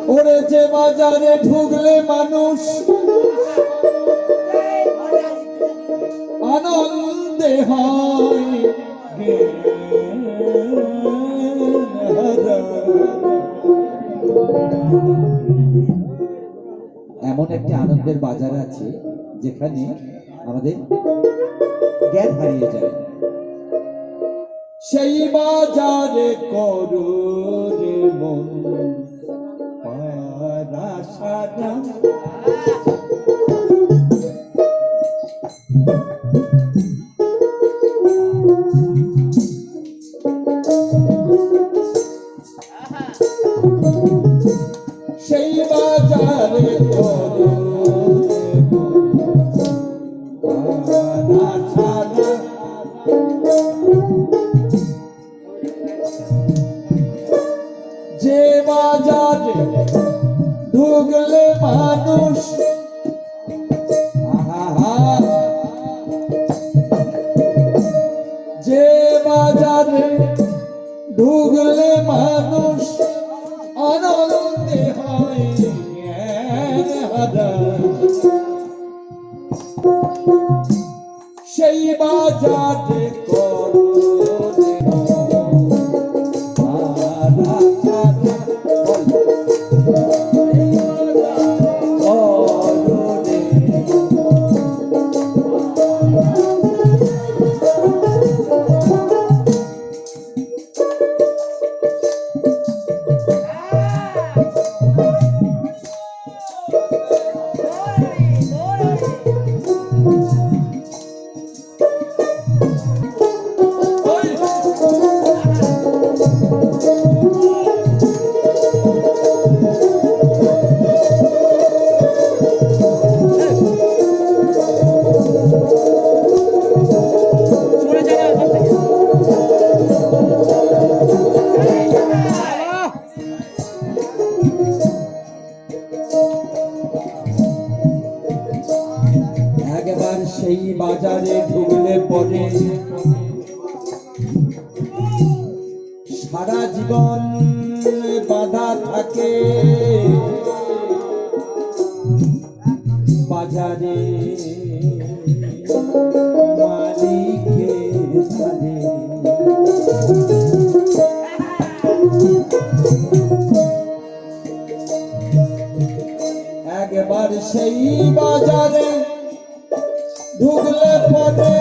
ওরে যে বাজারে ঢুকলে মানুষ আনন্দে হয় এমন একটি আনন্দের বাজার আছে যেখানে আমাদের জ্ঞান হারিয়ে যায়। সেই বাজারে করো রে মন পারাসারা সেই বাজারে করো পারাসারা যে বাজারে ঢুকলে মানুষ যে বাজারে ঢুকলে মানুষ আনন্দে হয় সেই বাজারে করো একবার সেই বাজারে ঢুকলে পরে সারা জীবন বাধা থাকে বাজারে মালিকের ধারে একবার সেই বাজারে ঢুকলে পরে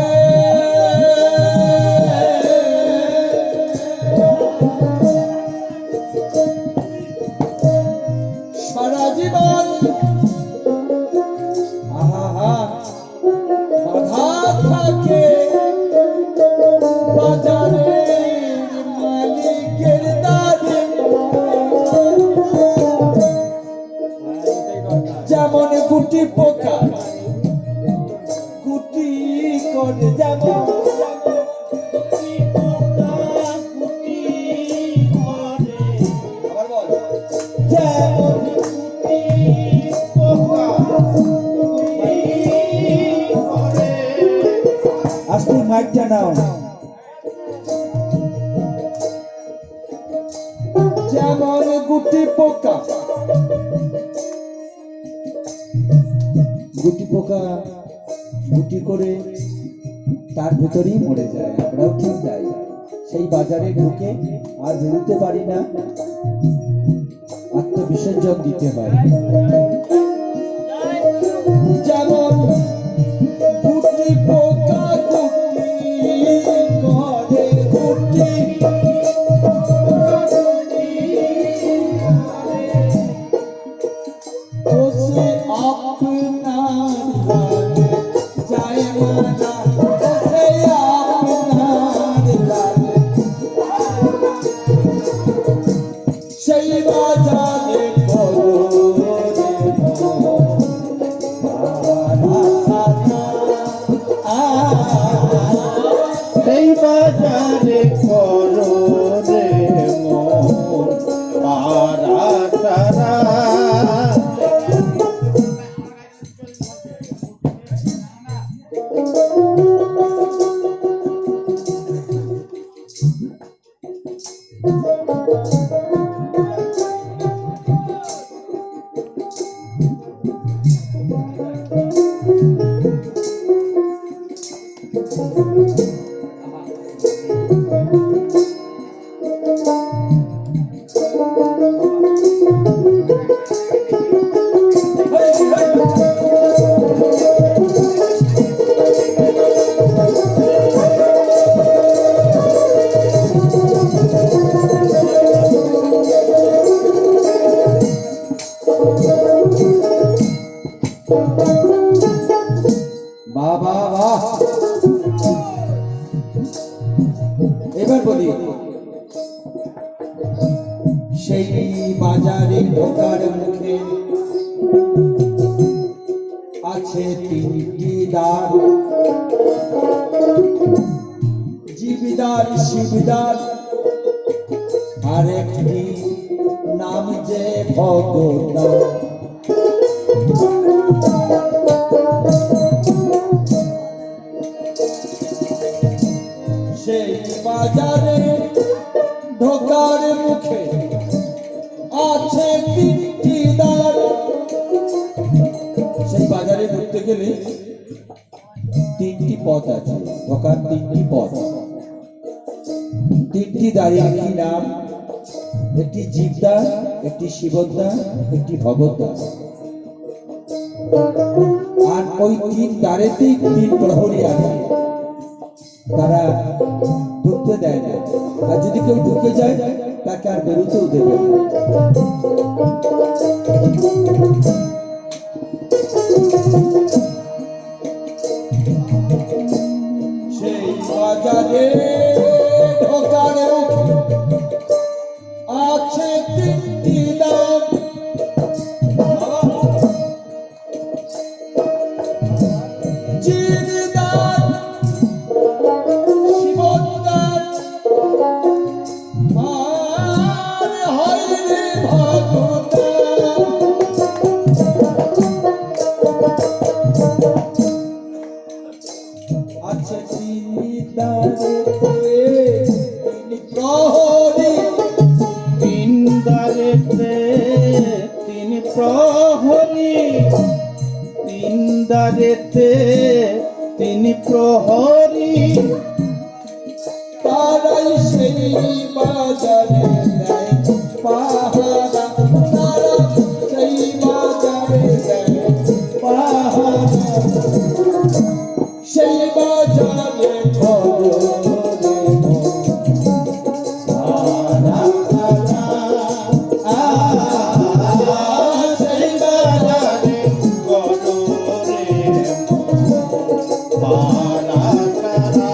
সারা জীবন বাধা থাকে বাজারে মালিকের দাঁড়ে যেমন গুটি পোকা গুটি করে যেমন আস্তে মাইকটা নাও যেমন গুটি পোকা গুটি করে তার ভেতরেই মরে যায় আমরাও ঠিক যাই সেই বাজারে ঢুকে আর বেরোতে পারি না আত্মবিসর্জন দিতে হয় যেমন গুটি পোকা গুটি করে গুটি বসে আপনার লাগে যায় মানা বসে আপনার লাগে সেই বাজারে করো সেই বাজারে করো রে মন পারাসারা বাহ বাহ বাহ। এবার বলি, সেই বাজারে ঢোকার মুখে আছে তিনটি দ্বার, জীবদার শিবদার আর একটি নাম যে ভগদার। সেই বাজারে ঢোকার মুখে আছে তিনটি দ্বার। সেই বাজারে ঢুকতে গেলে তিনটি পথ আছে, ঢোকার তিনটি পথ, তিনটি দ্বারের কি নাম? একটি জীবদার, একটি শিবদ্বার, একটি ভগবদ্বার। আর ওই তিন দ্বারেতেই তিন প্রহরী আছে, তারা ঢুকতে দেয় না। আর যদি কেউ ঢুকে যায় তাকে আর বেরোতেও দেবে না। সেই বাজারে ঢোকার আছে তিনটি দ্বার, জীবদার শিবদ্বার আর হইরে ভগদার। আছে তিনি দ্বারেতে তিনি প্রহরী, তিন দ্বারেতে তিনি প্রহরী, তিন দ্বারেতে তিনি প্রহরী। তারাই সেই বাজারে দেয় পাহারা, তারা সেই বাজারে দেয় পাহারা। সেই বাজারে খবরে আরা আরা সেই বাজারে গররে পারা কারা।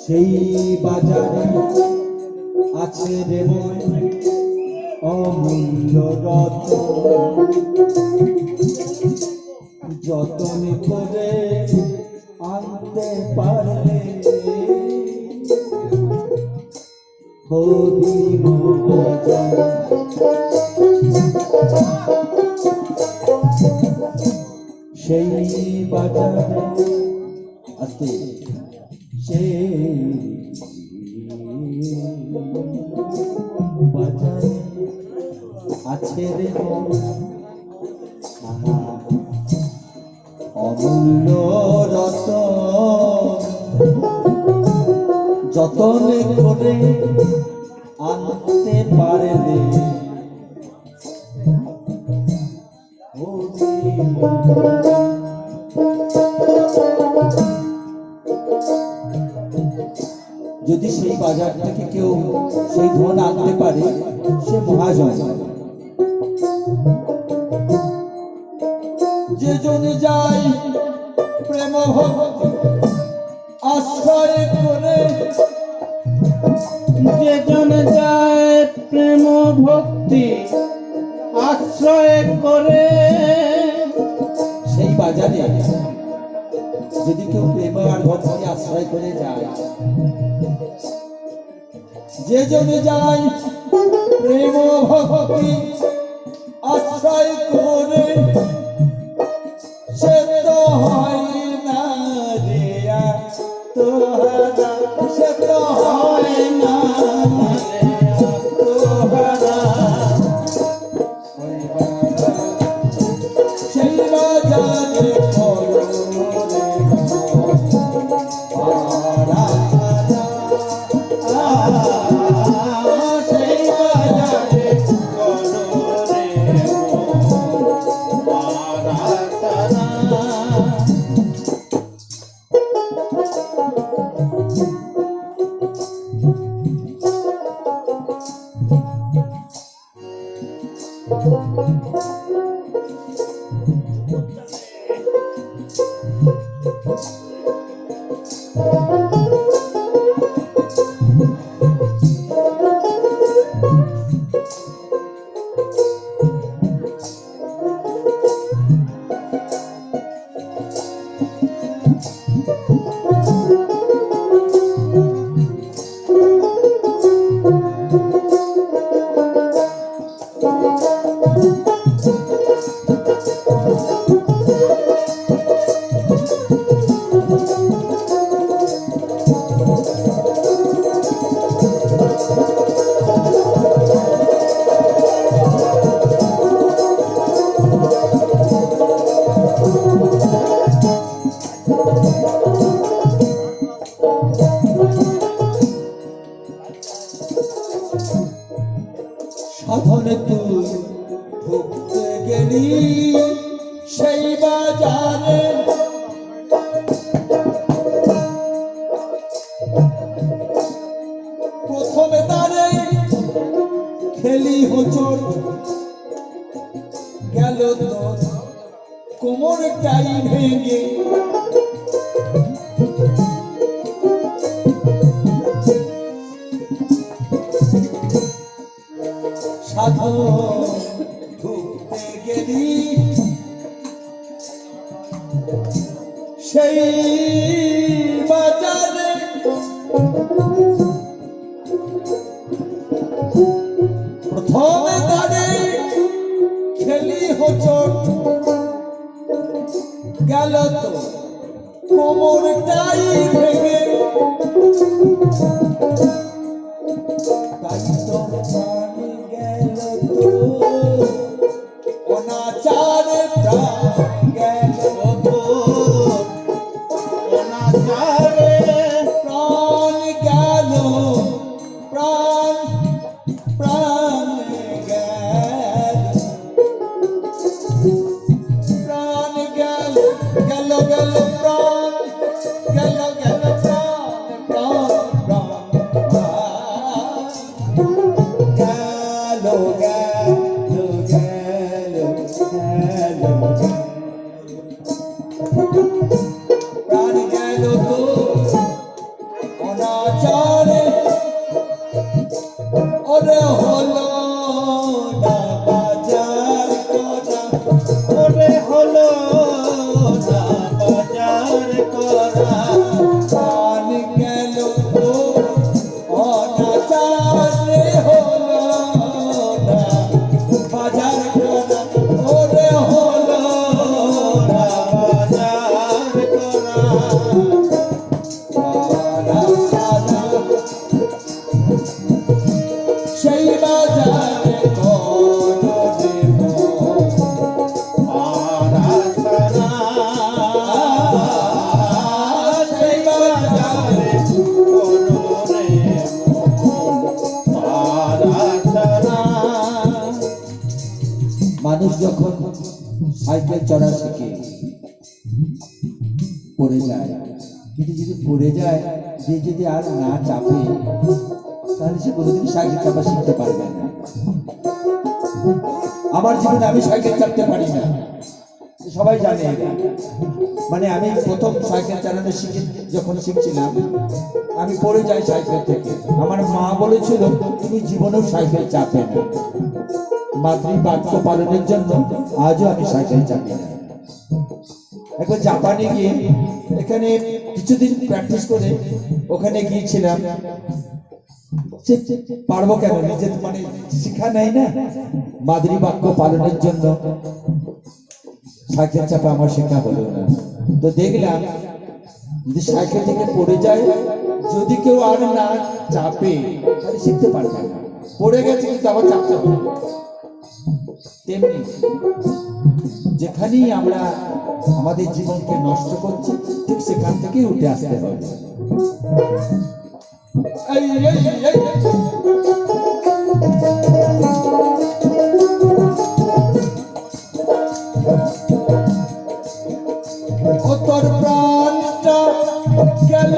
সেই বাজারে আছে রে মন অমূল্য রতন, যতন করে আনতে পারলে হরি ভজন। সেই বাজারে আছে সেই বাজারে আছে রে অমূল্য রতন, যতন করে আনতে পারলে যদি সেই বাজার থেকে কেউ সেই ধন আনতে পারে সে মহাজন। যে জন যায় প্রেম ভক্তি আশ্রয় করে, যেজন যায় প্রেম ভক্তি আশ্রয় করে, সেই বাজারে যদি কেউ প্রেম আর ভক্তি আশ্রয় করে যায়, যে জন যায় প্রেম ভক্তি আশ্রয় করে, সে তো হয় না রে তোহারা, সে তো হয় না রে তোহারা। সেই বাজারে করো রে পারা, সেই বাজারে করো রে আরাধনা। সাধনে তুই ঢুকতে গেলি সেই বাজারে, প্রথমে তারে খেলি হোঁচট গেল তোর কোমরটাই ভেঙে। সাধন ঢুকতে গেলি সেই বাজারে, প্রথমে তারে খেলি হোঁচট গেল তো কোমরটাই ভেঙে। তাই তো প্রাণ গেল তো অনাচারে, প্রাণ গেল তো অনাচারে, প্রাণ গেল, প্রাণ প্রাণ গেল, প্রাণ গেল, গেল গেল প্রাণ, গেল গেল প্রাণ, প্রাণ প্রাণ গেল, গেল গেল গেল, প্রাণ গেল তো অনাচারে, ওরে হলো না বাজার করা, ওরে হলো না বাজার করা। প্রাণ গেল তো অনাচারে, হলো না বাজার করা, ওরে হলো না বাজার করা। সেই বাজারে করো রে আরাধনা। সেই বাজারে করো রে আরাধনা। মানুষ যখন সাইকেল চড়া শিখে পড়ে যায়, কিন্তু যদি পড়ে যায়, যে যদি আর না চাপে, তাহলে সে কোনোদিন সাইকেল চাপা শিখতে পারবে না। আমার জীবনে আমি সাইকেল চাপতে পারি না, সবাই জানে এটা। মানে আমি প্রথম সাইকেল চালানো যখন শিখছিলাম, আমি পড়ে যাই সাইকেল থেকে। আমার মা বলেছিল, তুমি জীবনেও সাইকেল চাপবে না। মাতৃবাক্য পালনের জন্য আজও আমি সাইকেল চাপি না। একবার জাপানে গিয়ে এখানে কিছুদিন প্র্যাকটিস করে ওখানে গিয়েছিলাম। পারবো কেন, নিজের মানে শিক্ষা নেই না। মাতৃবাক্য পালনের জন্য সাইকেল চাপা আমার শেখা হলো না। তো দেখলাম, যদি সাইকেল থেকে পড়ে যায়, যদি কেউ আর না চাপে, তাহলে শিখতে পারবে না। পড়ে গেছে কিন্তু আবার চাপতে হবে। তেমনি যেখানেই আমরা আমাদের জীবনকে নষ্ট করছি, ঠিক সেখান থেকেই উঠে আসতে হবে। তোর প্রাণটা গেল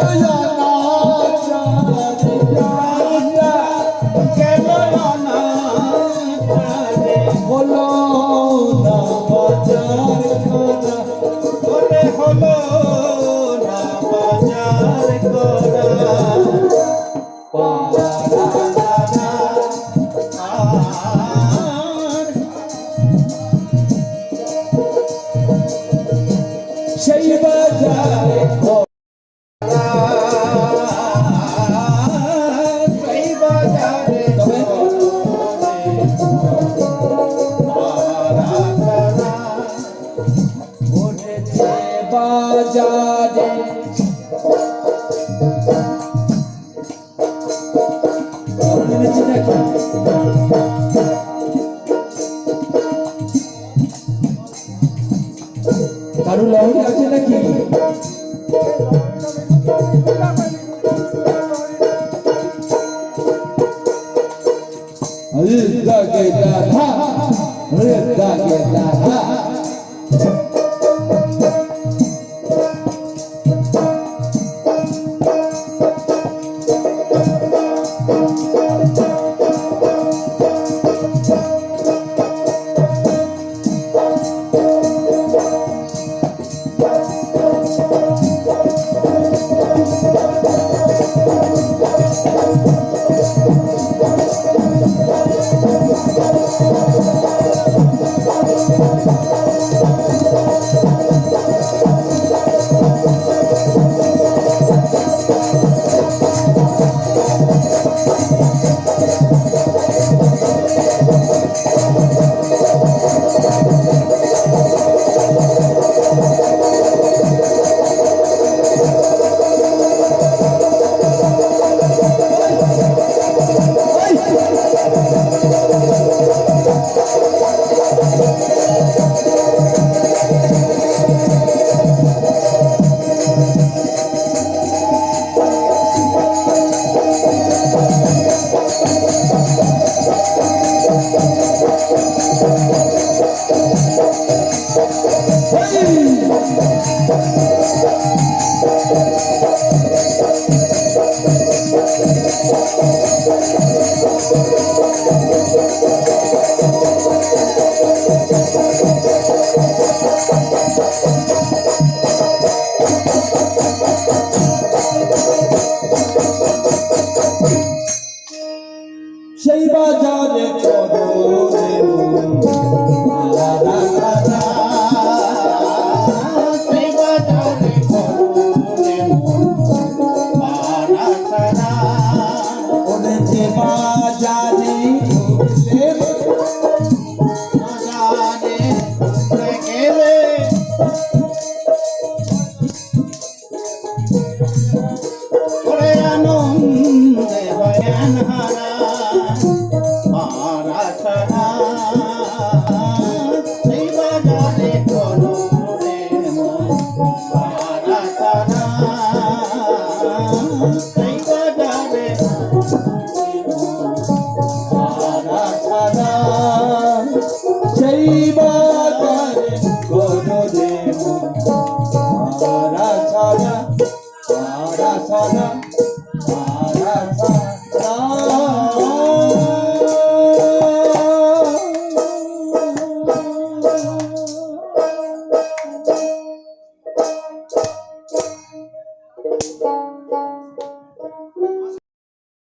হলো না বাজার খানা, ওরে হলো না বাজার করা, সেই বাজারে সেই বাজারে তবে উঠেছে বাজারে এনেছে নাকি? কারু লহরি আছে নাকি? সেই বাজারে আনন্দে বয়ান হারা